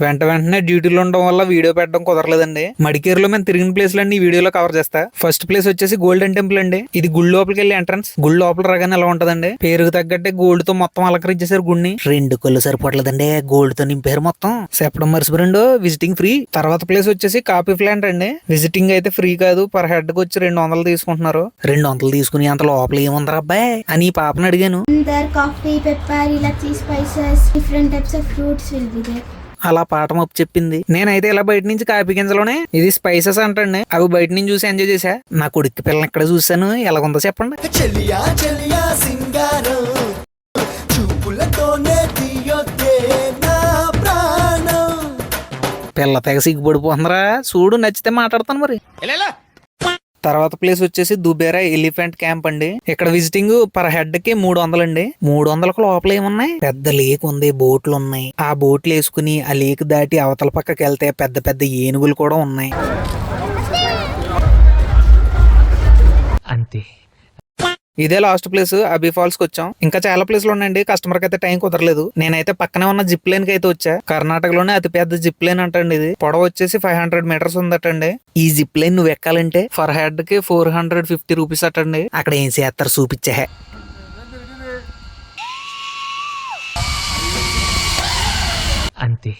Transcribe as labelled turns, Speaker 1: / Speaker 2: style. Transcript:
Speaker 1: వెంటనే డ్యూటీలో ఉండడం వల్ల వీడియో పెట్టడం కుదరలేదండి. మడికేరులో మేము తిరిగిన ప్లేస్లన్నీ ఈ వీడియోలో కవర్ చేస్తా. ఫస్ట్ ప్లేస్ వచ్చేసి గోల్డెన్ టెంపుల్ అండి. ఇది గుడి లోపలికి వెళ్ళి ఎంట్రన్స్. గుడి లోపల రాగానే ఎలా ఉంటదండి, పేరుకు తగ్గట్టే గోల్డ్ తో మొత్తం అలంకరించేసారు గుడిని. 2 కళ్ళు సరిపోవట్లేదండి, గోల్డ్ తో నింపారు మొత్తం. చెప్పడం మర్చిపోయిండు, విజిటింగ్ ఫ్రీ. తర్వాత ప్లేస్ వచ్చేసి కాఫీ ప్లాంట్ అండి. విజిటింగ్ అయితే ఫ్రీ కాదు, పర్ హెడ్ కి వచ్చి 200 తీసుకుంటున్నారు. 200 తీసుకుని అంత లోపల ఏముందరా అబ్బాయి అని ఈ పాపను అడిగాను.
Speaker 2: Coffee, pepper, elaichi, spices, different types of fruits will be there.
Speaker 1: అలా పాఠం అప్పు చెప్పింది. నేనైతే ఇలా బయట నుంచి కాఫీ గింజలోనే ఇది స్పైసెస్ అంటండి, అవి బయట నుంచి చూసి ఎంజాయ్ చేసా. నా కొడుకు పిల్లని ఇక్కడ చూసాను, ఎలాగుందో చెప్పండి. పిల్ల తెగ సిగ్గుపడిపోతుందిరా, చూడు నచ్చితే మాట్లాడతాను మరి. తర్వాత ప్లేస్ వచ్చేసి దుబేరా ఎలిఫెంట్ క్యాంప్ అండి. ఇక్కడ విజిటింగ్ పర్ హెడ్ కి 300 అండి. 300కు లోపల ఏమున్నాయి, పెద్ద లేక్ ఉంది, బోట్లు ఉన్నాయి. ఆ బోట్లు వేసుకుని ఆ లేక్ దాటి అవతల పక్కకి వెళ్తే పెద్ద పెద్ద ఏనుగులు కూడా ఉన్నాయి. అంతే. ఇదే లాస్ట్ ప్లేస్, అబీ ఫాల్స్ కి వచ్చాం. ఇంకా చాలా ప్లేస్లు ఉన్నాయండి, కస్టమర్ కి అయితే టైం కుదరలేదు. నేనైతే పక్కనే ఉన్న జిప్ లైన్ కి అయితే వచ్చా. కర్ణాటకలోనే అతి పెద్ద జిప్ లైన్ అంటండి ఇది. పొడవు వచ్చేసి 500 మీటర్స్ ఉందటండి. ఈ జిప్ లైన్ నువ్వు ఎక్కాలంటే ఫర్ హెడ్ కి 450 రూపీస్ అటండి. అక్కడ ఏం చేస్తారు చూపించే. అంతే.